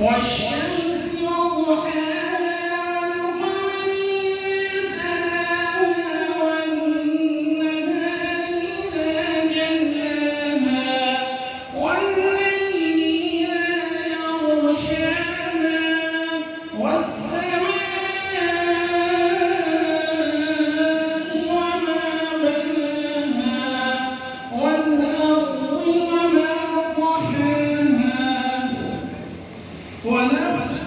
والشمس وضحاها والقمر إذا تلاها والنهار إذا جلاها والليل إذا يغشاها والسماء وما بناها والأرض وما طحاها ونفس